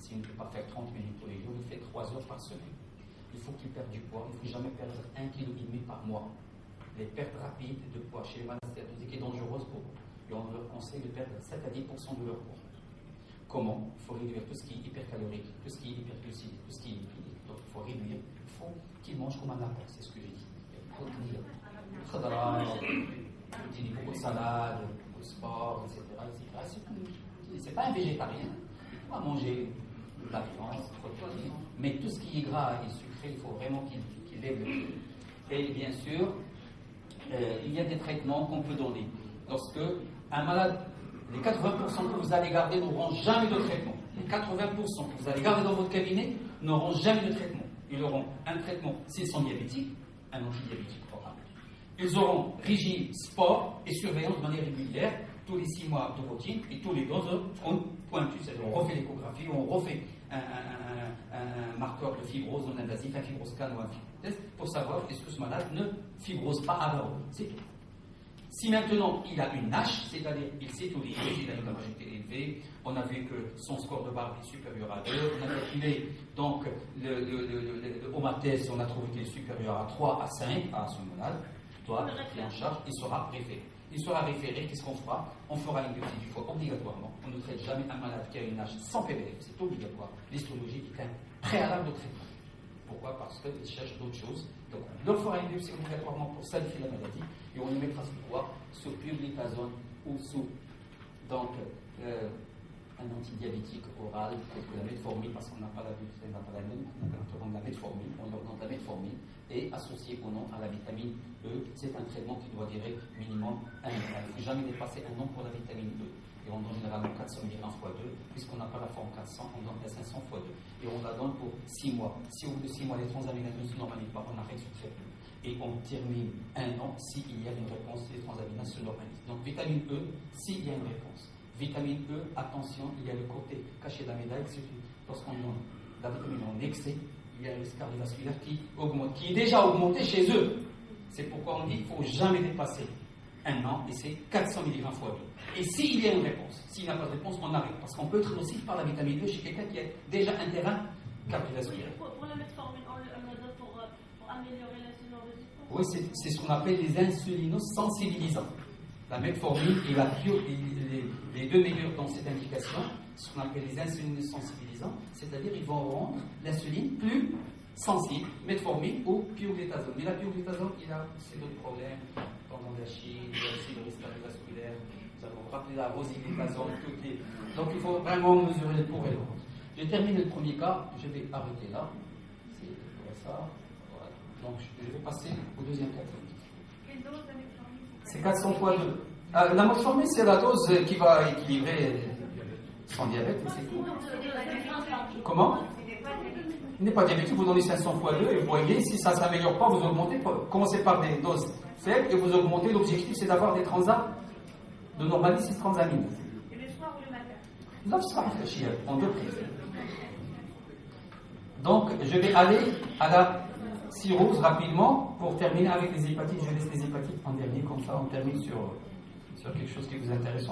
s'il ne peut pas faire 30 minutes tous les jours, il fait 3 heures par semaine. Il faut qu'il perde du poids, il ne faut jamais perdre 1,5 kg par mois. Les pertes rapides de poids chez les malades stéatotiques est dangereuse pour eux. Et on leur conseille de perdre 7 à 10% de leur poids. Comment? Il faut réduire tout ce qui est hypercalorique, tout ce qui est hyperglucidique, tout ce qui est lipidique. Donc il faut réduire, il faut qu'ils mangent comme un lapin, c'est ce que j'ai dit. Il faut dire khadra, beaucoup de salade, beaucoup de sport, etc. C'est pas un végétarien, il va manger de la viande, mais tout ce qui est gras et sucré, il faut vraiment qu'il lève le pied. Et bien sûr, il y a des traitements qu'on peut donner. Lorsque un malade, les 80% que vous allez garder n'auront jamais de traitement. Les 80% que vous allez garder dans votre cabinet n'auront jamais de traitement. Ils auront un traitement s'ils sont diabétiques, un antidiabétique oral. Ils auront régime, sport et surveillance de manière régulière, tous les 6 mois de routine et tous les 2 heures pointus. C'est-à-dire on refait l'échographie, on refait un marqueur de fibrose non invasif, un fibroscan ou un fibrotest, pour savoir est-ce que ce malade ne fibrose pas avant. C'est tout. Si maintenant il a une NASH, c'est-à-dire il s'est tout lié, il a une capacité élevée, on a vu que son score de barre est supérieur à 2, on a calculé donc le OMA-test, on a trouvé qu'il est supérieur à 3 à 5 à ce malade, toi, qui est en charge, il sera référé. Il sera référé, qu'est-ce qu'on fera? On fera une biopsie du foie obligatoirement. On ne traite jamais un malade qui a une NASH sans PVF, c'est obligatoire. L'histologie est un préalable au traitement. Pourquoi? Parce qu'ils cherchent d'autres choses. Donc, on leur fera une biopsie obligatoirement pour qualifier la maladie et on lui mettra sous poids, sous pioglitazone ou sous donc, un antidiabétique oral, tel que la metformine, parce qu'on n'a pas la metformine, on leur donne la metformine, et associé ou non à la vitamine E. C'est un traitement qui doit durer minimum 1 an. Il ne faut jamais dépasser 1 an pour la vitamine E. Et on donne généralement 400 mg x 2, puisqu'on n'a pas la forme 400, on donne la 500 x 2. Et on la donne pour 6 mois. Si au bout de 6 mois, les transaminases ne se normalisent pas, on arrête ce traitement. Et on termine 1 an s'il y a une réponse, les transaminases se normalisent. Donc, vitamine E, s'il y a une réponse. Vitamine E, attention, il y a le côté caché de la médaille, c'est que lorsqu'on donne la vitamine en excès, il y a le risque cardiovasculaire qui augmente, qui est déjà augmenté chez eux. C'est pourquoi on dit qu'il ne faut jamais dépasser 1 an, et c'est 400 mg x 2. Et s'il y a une réponse, s'il n'y a pas de réponse, on arrête. Parce qu'on peut être nocif par la vitamine E chez quelqu'un qui a déjà un terrain cardiovasculaire. Pour la metformine, on le donne pour améliorer l'insulinorésistance. Oui, c'est ce qu'on appelle les insulinosensibilisants. La metformine et les 2 meilleurs dans cette indication, ce qu'on appelle les insulinosensibilisants, c'est-à-dire ils vont rendre l'insuline plus sensible, metformine ou pioglitazone. Mais la pioglitazone, il a aussi d'autres problèmes, tendon d'Achille, il y a aussi le risque cardiovasculaire, nous avons rappelé la rosiglitazone, donc il faut vraiment mesurer le pour et le contre. Je termine le premier cas, je vais arrêter là, c'est ça, voilà. Donc je vais passer au deuxième cas. Quelle dose de metformine? C'est 400 x 2. La metformine, c'est la dose qui va équilibrer son diabète, et c'est tout. Comment? Il n'est pas diabétique, vous donnez 500 x 2 et vous voyez, si ça ne s'améliore pas, vous augmentez, commencez par des doses faibles et vous augmentez. L'objectif, c'est d'avoir des transats, de normaliser ces transamines. Et le soir ou le matin? Là, ça sera réfléchi en 2 prises. Donc, je vais aller à la cirrhose rapidement pour terminer avec les hépatites. Je laisse les hépatites en dernier, comme ça on termine sur quelque chose qui vous intéresse.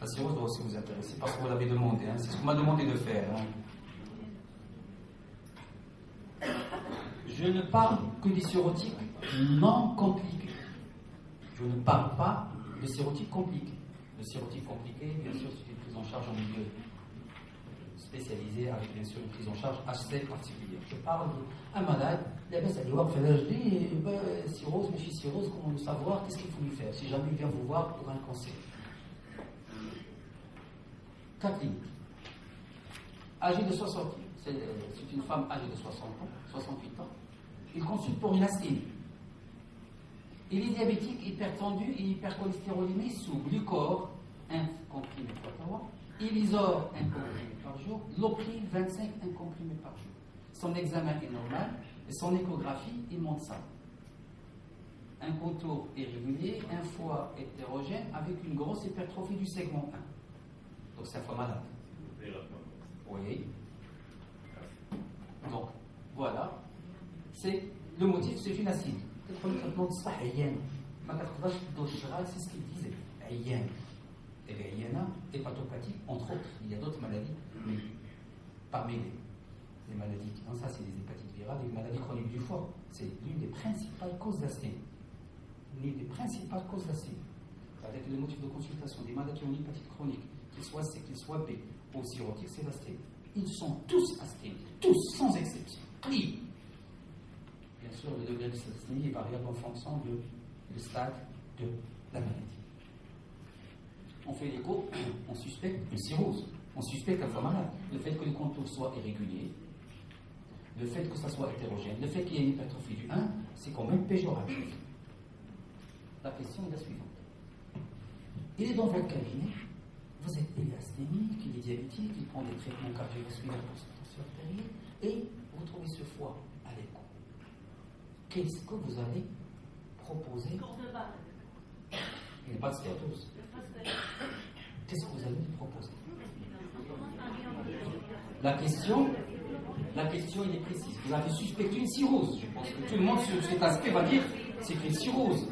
La cirrhose doit aussi vous intéresser parce que vous l'avez demandé. Hein. C'est ce qu'on m'a demandé de faire. Hein. Je ne parle que des cirrhotiques non compliqués. Je ne parle pas de cirrhotiques compliqués. Le cirrhotique compliqué, bien sûr, c'est une prise en charge en milieu spécialisé avec bien sûr une prise en charge assez particulière. Je parle d'un malade, cirrhose, mais cirrhose, comment le savoir, qu'est-ce qu'il faut lui faire si jamais il vient vous voir pour un cancer. 4 limites. Âgée de 60 ans, c'est une femme âgée de 60 ans, 68 ans. Il consulte pour une asthénie. Il est diabétique, hypertendu et hypercholestérolémé sous glucor, 1 comprimé par mois, Ilisor, 1 comprimé par jour, Lopril, 25, 1 comprimé par jour. Son examen est normal et son échographie, il montre ça. Un contour irrégulier, un foie hétérogène avec une grosse hypertrophie du segment 1. Donc c'est un foie malade. Oui. Donc, voilà. C'est le motif, c'est une acide. C'est ce qu'il disait. Et les Ayana, hépatopathique, entre autres. Il y a d'autres maladies, mais parmi les maladies. Non, ça, c'est les hépatites virales, les maladies chroniques du foie. C'est l'une des principales causes d'asthénie. L'une des principales causes d'asthénie. Avec le motif de consultation des malades qui ont une hépatite chronique, qu'ils soient C, qu'ils soient B, ou cirrhotiques, c'est l'asthénie. Ils sont tous asthéniques, tous, sans exception. Oui. Bien sûr, le degré de cette asthénie est variable en fonction du stade de la maladie. On fait l'écho, on suspecte une cirrhose, on suspecte un foie malade. Le fait que le contour soit irrégulier, le fait que ça soit hétérogène, le fait qu'il y ait une hypertrophie du 1, c'est quand même péjoratif. La question est la suivante. Il est dans votre cabinet, vous êtes asthénique, il est diabétique, il prend des traitements cardiovasculaires pour sa tension artérielle, et vous trouvez ce foie à l'écho. Qu'est-ce que vous allez proposer? Il n'est pas de stéatose. Qu'est-ce que vous allez lui proposer? La question, elle est précise. Vous avez suspecté une cirrhose. Je pense que tout le monde sur cet aspect va dire c'est une cirrhose.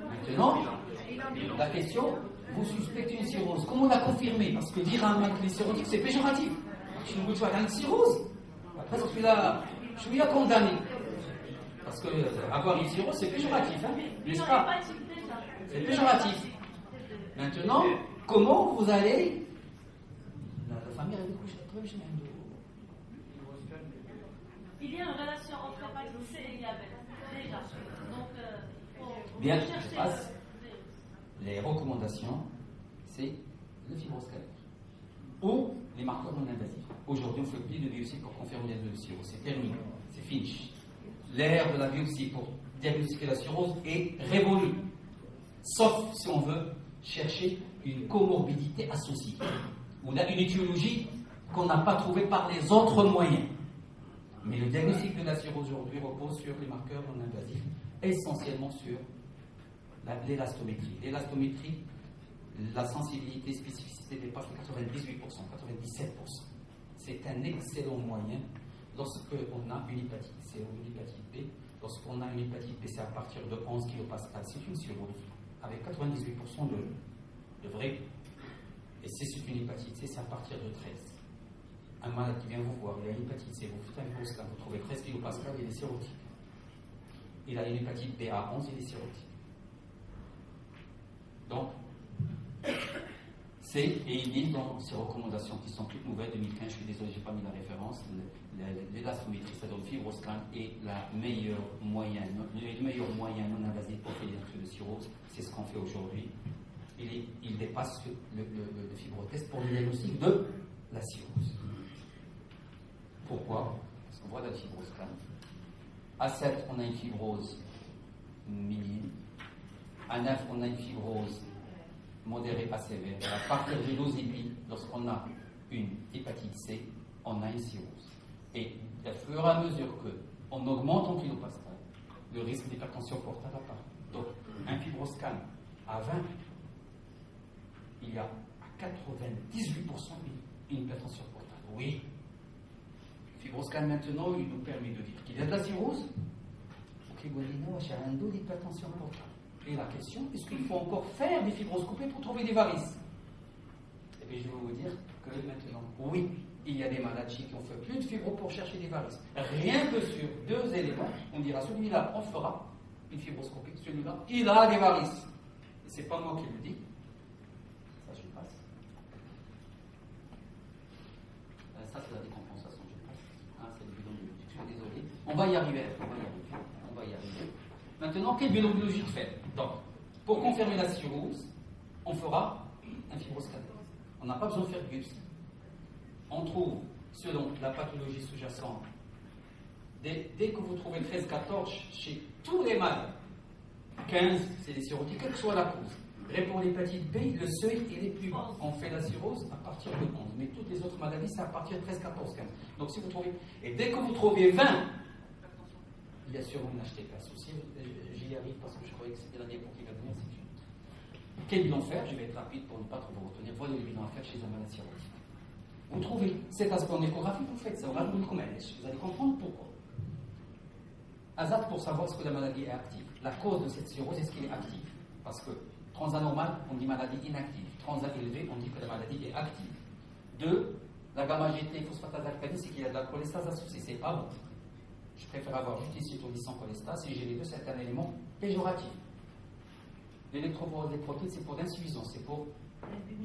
Maintenant, la question, vous suspectez une cirrhose. Comment la confirmer? Parce que dire à un mec qu'il est cirrhotique, c'est péjoratif. Je ne veux pas une cirrhose. Après, je suis là condamné. Parce que avoir une cirrhose, c'est péjoratif, hein, n'est-ce pas? C'est péjoratif. Maintenant, comment vous allez... La famille a découché très bien. Il y a une relation entre hépatite C et diabète, déjà. Donc, bien, je passe. Les recommandations, c'est le fibroscanner ou les marqueurs non invasifs. Aujourd'hui, on ne fait plus de biopsie pour confirmer la cirrhose. C'est terminé, c'est fini. L'ère de la biopsie pour diagnostiquer la cirrhose est révolue. Sauf si on veut chercher une comorbidité associée. On a une étiologie qu'on n'a pas trouvée par les autres moyens. Mais le diagnostic de la cirrhose aujourd'hui repose sur les marqueurs non invasifs, essentiellement sur l'élastométrie. L'élastométrie, la sensibilité, spécificité dépasse les 98%, 97%. C'est un excellent moyen lorsqu'on a une hépatite C ou une hépatite B. Lorsqu'on a une hépatite B, c'est à partir de 11 kPa, c'est une cirrhose, avec 98% de vrai. Et si c'est une hépatite C, c'est à partir de 13. Un malade qui vient vous voir, il a une hépatite C, vous faites un constat, vous trouvez 13 kPa, il est cirrhotique. Il a une hépatite B à 11, il est cirrhotique. Donc, et il dit dans ses recommandations qui sont toutes nouvelles, 2015, je suis désolé, je n'ai pas mis la référence, l'élastométrie, c'est-à-dire le fibroscan, est le meilleur moyen non invasif pour faire des de cirrhose. C'est ce qu'on fait aujourd'hui. Il dépasse le fibrotest pour le diagnostic de la cirrhose. Pourquoi? Parce qu'on voit dans le fibroscan. À 7, on a une fibrose minime. À 9, on a une fibrose modérée à sévère. À partir de 12,5, lorsqu'on a une hépatite C, on a une cirrhose. Et au fur et à mesure qu'on augmente en kilopascal, le risque d'hypertension portale apparaît. Donc, un fibroscan à 20, il y a à 98% une hypertension portale. Oui. Le fibroscan maintenant, il nous permet de dire qu'il y a de la cirrhose. Ok, j'ai un dos d'hypertension portale. Et la question, est-ce qu'il faut encore faire des fibroscopies pour trouver des varices? Eh bien, je vais vous dire que maintenant, oui, il y a des maladies qui ont fait plus de fibro pour chercher des varices. Rien que sur 2 éléments, on dira celui-là, on fera une fibroscopie, celui-là, il a des varices. Et c'est pas moi qui le dis. Ça, je passe. Ça, c'est la décompensation, je passe. C'est le bilan biologique. Je suis désolé. On va y arriver. Maintenant, quel bilan biologique fait? Donc, pour confirmer la cirrhose, on fera un fibroscanner. On n'a pas besoin de faire de biopsie. On trouve, selon la pathologie sous-jacente, dès que vous trouvez 13-14 chez tous les malades, 15, c'est les cirrhotiques, quelle que soit la cause. Pour l'hépatite B, le seuil est plus bas. On fait la cirrhose à partir de 11. Mais toutes les autres maladies, c'est à partir de 13, 14, 15. Donc, si vous trouvez. Et dès que vous trouvez 20, il y a sûrement une HTK associée. J'y arrive parce que je croyais que c'était la diapo qui va venir. Quel bilan faire? Je vais être rapide pour ne pas trop vous retenir. Voilà le bilan à faire chez un malade cirrhotique. Vous trouvez cet aspect en échographie, vous faites ça. Vous allez comprendre pourquoi. ASAT pour savoir ce que la maladie est active. La cause de cette cirrhose, est-ce qu'elle est active? Parce que transanormal, on dit maladie inactive. Transa élevé, on dit que la maladie est active. 2, La gamma GT, phosphatase alcaline, c'est qu'il y a de la cholestase associée, c'est pas bon. Je préfère avoir juste ici sans cholestase. Si j'ai les deux, c'est un élément péjoratif. L'électrophorèse des protéines, c'est pour l'insuffisance, c'est pour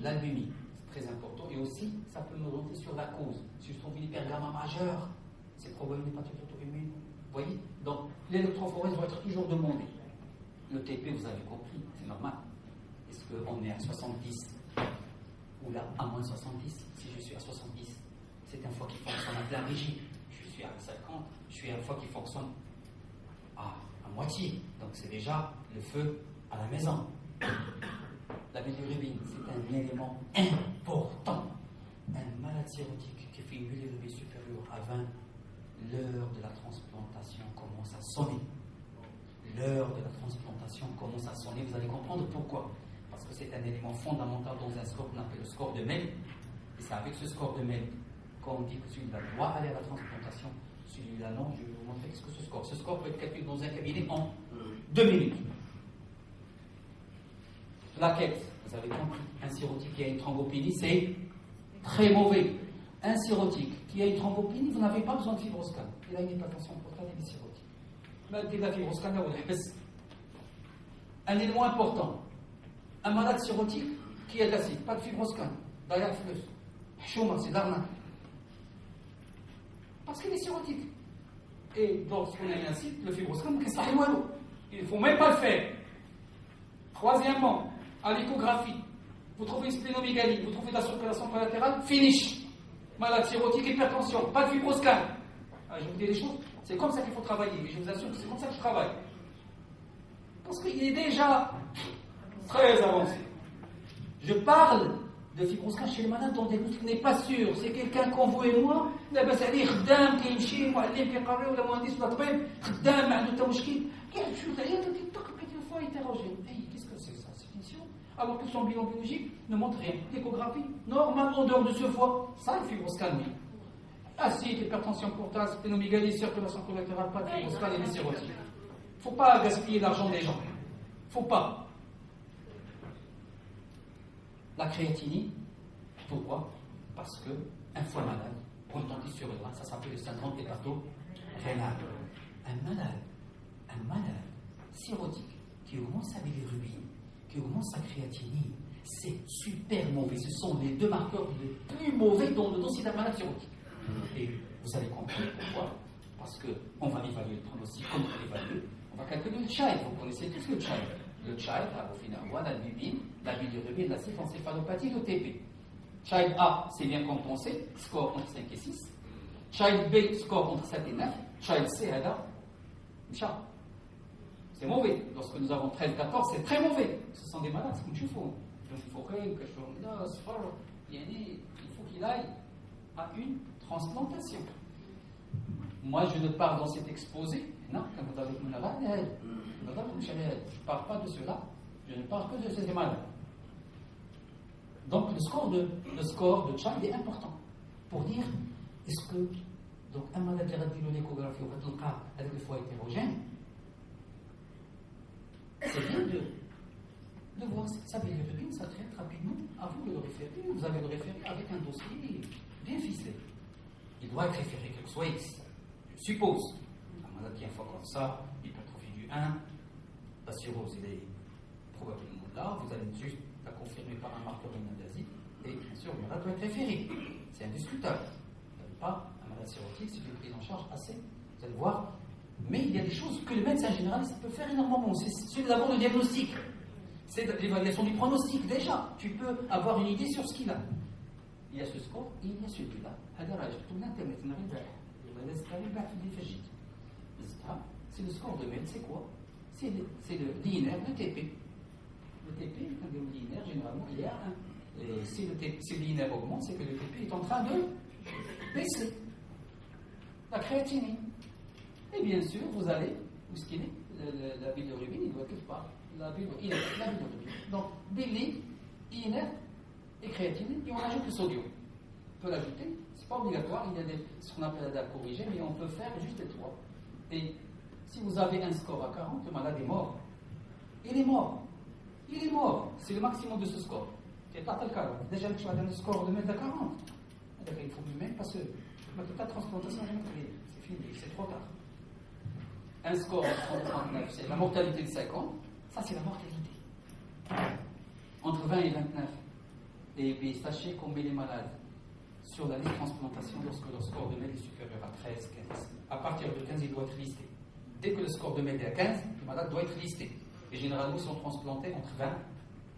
l'albumie. C'est très important. Et aussi, ça peut me orienter sur la cause. Si je trouve une hypergamma majeure, c'est probablement une hépatite auto-immune. Vous voyez? Donc, l'électrophorèse doit être toujours demandée. Le TP, vous avez compris, c'est normal. Est-ce qu'on est à 70 ou là, à moins de 70? Si je suis à 70, c'est un foie qui fonctionne à plein régime. Je suis à 50, je suis à un foie qui fonctionne à moitié. Donc, c'est déjà le feu à la maison. La bilirubine, c'est un élément important. Un malade cirrhotique qui fait une bilirubine supérieure à 20, l'heure de la transplantation commence à sonner. L'heure de la transplantation commence à sonner. Vous allez comprendre pourquoi. Parce que c'est un élément fondamental dans un score qu'on appelle le score de Mel. Et c'est avec ce score de Mel qu'on dit que celui-là doit aller à la transplantation. Celui-là, non, je vais vous montrer ce que ce score. Ce score peut être calculé dans un cabinet en 2 minutes. Plaquettes, vous avez compris. Un cirrhotique qui a une thrombopénie, c'est très mauvais. Un cirrhotique qui a une thrombopénie, vous n'avez pas besoin de fibroscan. Il a une hypertension portale et des cirrhotiques. Mettez la fibroscan là où elle est. Un élément important. Un malade cirrhotique qui est acide, pas de fibroscan. D'ailleurs, chouma, c'est l'arnaque. Parce qu'il est cirrhotique. Et lorsqu'on a un acide, le fibroscan, il ne faut même pas le faire. Troisièmement, à l'échographie, vous trouvez une splénomégalie, vous trouvez de la circulation collatérale, finish. Malade cirrhotique, hypertension, pas de fibroscan. Je vous dis les choses, c'est comme ça qu'il faut travailler. Et je vous assure que c'est comme ça que je travaille. Parce qu'il est déjà très avancé. Je parle de fibroscan chez le malade dont il n'est pas sûr. C'est quelqu'un qu'on vous et moi, لاباس عليه خدام كيمشي معلم كيقري ولا مهندس ولا طبيب خدام ما عنده حتى مشكل كيشوف عياته كيطق une fois hétérogène. Qu'est-ce que c'est ça? C'est une science. Alors que son bilan biologique ne montre rien. L'échographie, normale en dehors de ce foie. Ça, le fibroscan, oui. Acide, hypertension portale, splénomégalie, circulation collatérale, pas de fibroscan et des cirrhotiques. Il ne faut pas gaspiller l'argent des gens. Il ne faut pas. La créatinine, pourquoi? Parce qu'un foie malade, retentit sur le rein, ça s'appelle le syndrome hépato-rénal. Un malade cirrhotique qui augmente sa bilirubine, qui augmente sa créatinine, c'est super mauvais. Ce sont les deux marqueurs les plus mauvais dans le dossier d'un malade cirrhotique. Et vous allez comprendre pourquoi. Parce qu'on va évaluer le pronostic, comment on l'évalue. On va calculer le child. Vous connaissez tous le child. Le child, la bilirubine, la céphalopathe, le TP. Child A, c'est bien compensé, score entre 5 et 6. Child B, score entre 7 et 9. Child C, c'est mauvais. Lorsque nous avons 13-14, c'est très mauvais. Ce sont des malades, c'est comme tu fais. Il faut qu'il aille à une transplantation. Moi, je ne parle dans cet exposé, non, quand vous avez une malade, je ne parle pas de cela, je ne parle que de ces malades. Donc, le score de Child est important pour dire est-ce que donc, un malade qui a réduit l'échographie au cas avec le foie hétérogène, c'est bien de voir sa bilirubine, ça traite rapidement. À vous de le référer. Vous allez le référer avec un dossier bien ficelé. Il doit être référé quelque soit X. Je suppose. Un malade qui a un foie comme ça, hypertrophie du 1, la cirrhose, il est probablement là. Vous allez juste la confirmer par un marqueur immunodasique. Et bien sûr, le malade doit être référé. C'est indiscutable. Vous n'avez pas un malade cirrhotique, c'est une prise en charge assez. Vous allez voir. Mais il y a des choses que le médecin généraliste peut faire énormément. C'est d'abord le diagnostic. C'est l'évaluation du pronostic. Déjà, tu peux avoir une idée sur ce qu'il a. Il y a ce score et il y a celui-là. C'est le score de Mel, c'est quoi? C'est le linéaire de TP. Le TP, quand il est linéaire, généralement, il y a un. Si le linéaire augmente, c'est que le TP est en train de baisser. La créatinine. Et bien sûr, vous allez, où est-ce qu'il est? La bilirubine, il doit quelque part. La bilirubine. Donc, bili, inerte et créatinine, et on ajoute le sodium. On peut l'ajouter, c'est pas obligatoire, il y a ce qu'on appelle la corrigée, mais on peut faire juste les trois. Et si vous avez un score à 40, le malade est mort. Il est mort. C'est le maximum de ce score. C'est pas tel cas. Déjà, tu as un score de mettre à 40. Il faut même pas se. La transplantation, c'est fini, c'est trop tard. Un score de 39, c'est la mortalité de 5 ans, ça c'est la mortalité. Entre 20 et 29. Et puis sachez qu'on met les malades sur la liste de transplantation lorsque leur score de MED est supérieur à 13, 15. À partir de 15, il doit être listé. Dès que le score de MED est à 15, le malade doit être listé. Et généralement, ils sont transplantés entre 20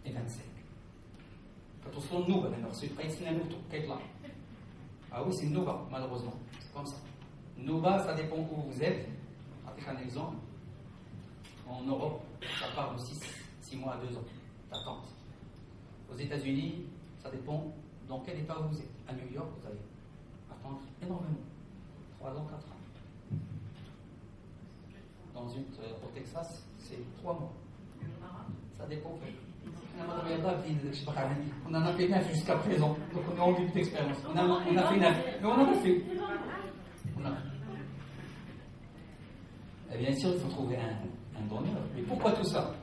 et 25. Quand on se rend nouba, c'est pas ici là. Ah oui, c'est nouba, malheureusement. C'est comme ça. Nouba, ça dépend où vous êtes. Avec un exemple, en Europe, ça part de 6 mois à 2 ans d'attente. Aux États-Unis, ça dépend dans quel état vous êtes. À New York, vous allez attendre énormément. 3 ans, 4 ans. Au Texas, c'est 3 mois. Ça dépend. On en a fait 9 jusqu'à présent. Donc on est en début d'expérience. On a fait 9. Mais on en a fait. Et bien sûr, il faut trouver un donneur. Mais pourquoi tout ça?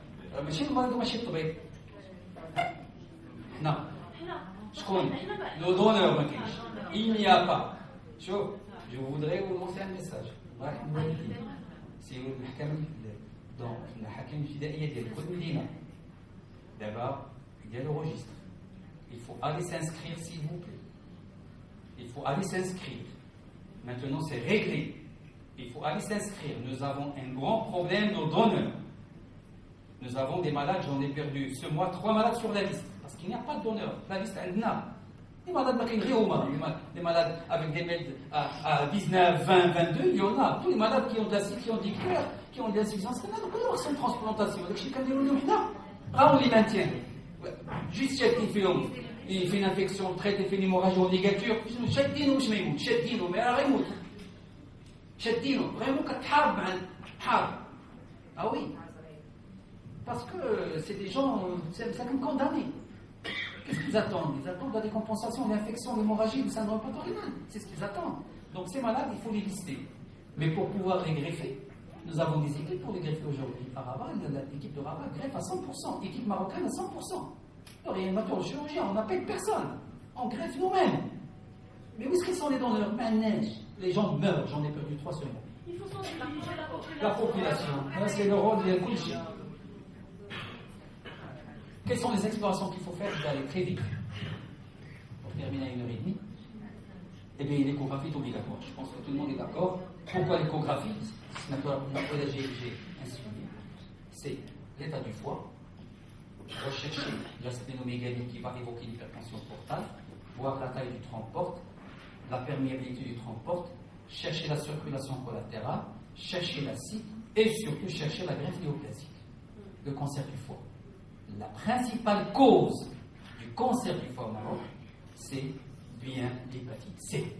Non. Je connais. Le donneur, il n'y a pas. Je voudrais vous lancer un message. C'est le donc, le hakim الابتدائية ديال كل مدينة. D'abord, il y a le registre. Il faut aller s'inscrire, s'il vous plaît. Il faut aller s'inscrire. Maintenant, c'est réglé. Il faut aller s'inscrire. Nous avons un grand problème de donneurs. Nous avons des malades, j'en ai perdu ce mois 3 malades sur la liste. Parce qu'il n'y a pas de donneur. La liste, elle n'a. Les malades les malades avec des mails à 19, 20, 22, il y en a. Tous les malades qui ont de l'acide, qui ont du cœur, qui ont de l'insuffisance rénale, donc alors c'est une transplantation. Donc, chacun des on les maintient. Juste il fait une infection, traite, il fait une hémorragie en ligature. شادينه مش ما يموت شادينه ما راه يموت شادينه vraiment كتحارب مع حارب. Ah oui, parce que c'est des gens, c'est comme condamnés. Qu'est-ce qu'ils attendent? Ils attendent des compensations, l'infection, l'hémorragie, le syndrome patorénal. C'est ce qu'ils attendent. Donc ces malades, il faut les lister. Mais pour pouvoir les greffer, nous avons des équipes pour les greffer aujourd'hui. À Rabat, l'équipe de Rabat greffe à 100%, l'équipe marocaine à 100%. Le réanimateur, le chirurgien, on n'appelle personne. On greffe nous-mêmes. Mais où est-ce qu'ils sont les donneurs? Neige. Les gens meurent, j'en ai perdu 3 semaines. Il faut sensibiliser la population. C'est le rôle de Kouchi. Quelles sont les explorations qu'il faut faire? Je vais aller très vite. Pour terminer à 1h30. Eh bien, l'échographie est obligatoire. Je pense que tout le monde est d'accord. Pourquoi l'échographie? C'est l'état du foie, rechercher la splénomégalie qui va évoquer l'hypertension portale, voir la taille du trompe-porte, la perméabilité du trompe-porte, chercher la circulation collatérale, chercher l'acide et surtout chercher la greffe néoplasique, le cancer du foie. La principale cause du cancer du foie au Maroc, c'est bien l'hépatite C.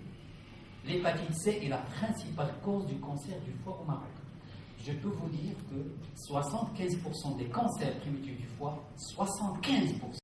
L'hépatite C est la principale cause du cancer du foie au Maroc. Je peux vous dire que 75% des cancers primitifs du foie, 75%,